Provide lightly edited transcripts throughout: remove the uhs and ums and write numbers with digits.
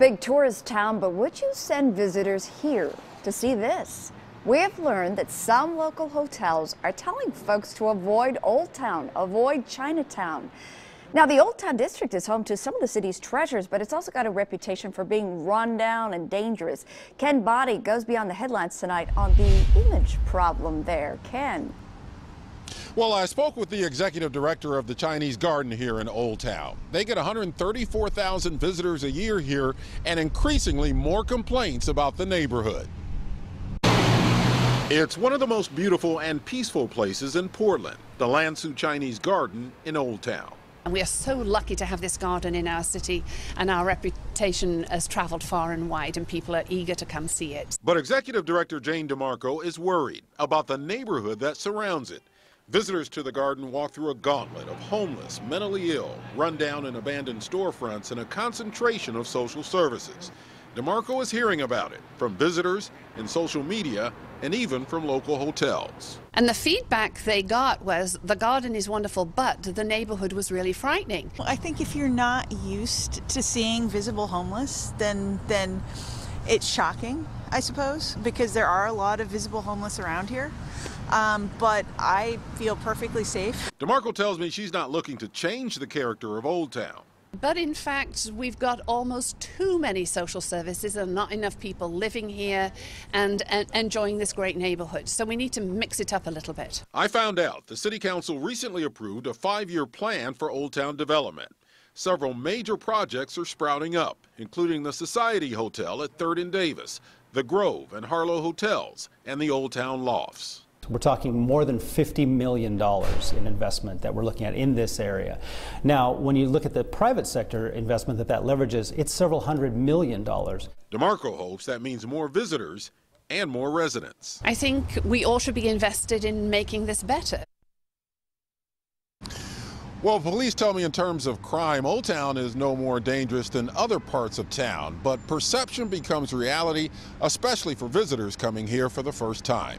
Big tourist town, but would you send visitors here to see this? We have learned that some local hotels are telling folks to avoid Old Town, avoid Chinatown. Now, the Old Town district is home to some of the city's treasures, but it's also got a reputation for being run down and dangerous. Ken Boddy goes beyond the headlines tonight on the image problem there. Ken. Well, I spoke with the executive director of the Chinese Garden here in Old Town. They get 134,000 visitors a year here and increasingly more complaints about the neighborhood. It's one of the most beautiful and peaceful places in Portland, the Lansu Chinese Garden in Old Town. And we are so lucky to have this garden in our city, and our reputation has traveled far and wide, and people are eager to come see it. But Executive Director Jane DeMarco is worried about the neighborhood that surrounds it. Visitors to the garden walk through a gauntlet of homeless, mentally ill, rundown and abandoned storefronts and a concentration of social services. DeMarco is hearing about it from visitors in social media and even from local hotels. And the feedback they got was the garden is wonderful, but the neighborhood was really frightening. Well, I think if you're not used to seeing visible homeless, then it's shocking, I suppose, because there are a lot of visible homeless around here. But I feel perfectly safe. DeMarco tells me she's not looking to change the character of Old Town. But in fact, we've got almost too many social services and not enough people living here and enjoying this great neighborhood. So we need to mix it up a little bit. I found out the City Council recently approved a 5-year plan for Old Town development. Several major projects are sprouting up, including the Society Hotel at 3rd and Davis, the Grove and Harlow Hotels, and the Old Town Lofts. We're talking more than $50 million in investment that we're looking at in this area. Now, when you look at the private sector investment that leverages, it's several $100 million. DeMarco hopes that means more visitors and more residents. I think we all should be invested in making this better. Well, police tell me in terms of crime, Old Town is no more dangerous than other parts of town, but perception becomes reality, especially for visitors coming here for the first time.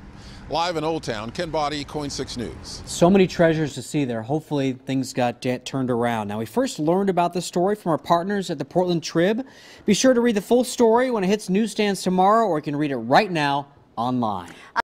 Live in Old Town, Ken Boddy, KOIN 6 News. So many treasures to see there. Hopefully things got turned around. Now, we first learned about the story from our partners at the Portland Trib. Be sure to read the full story when it hits newsstands tomorrow, or you can read it right now online.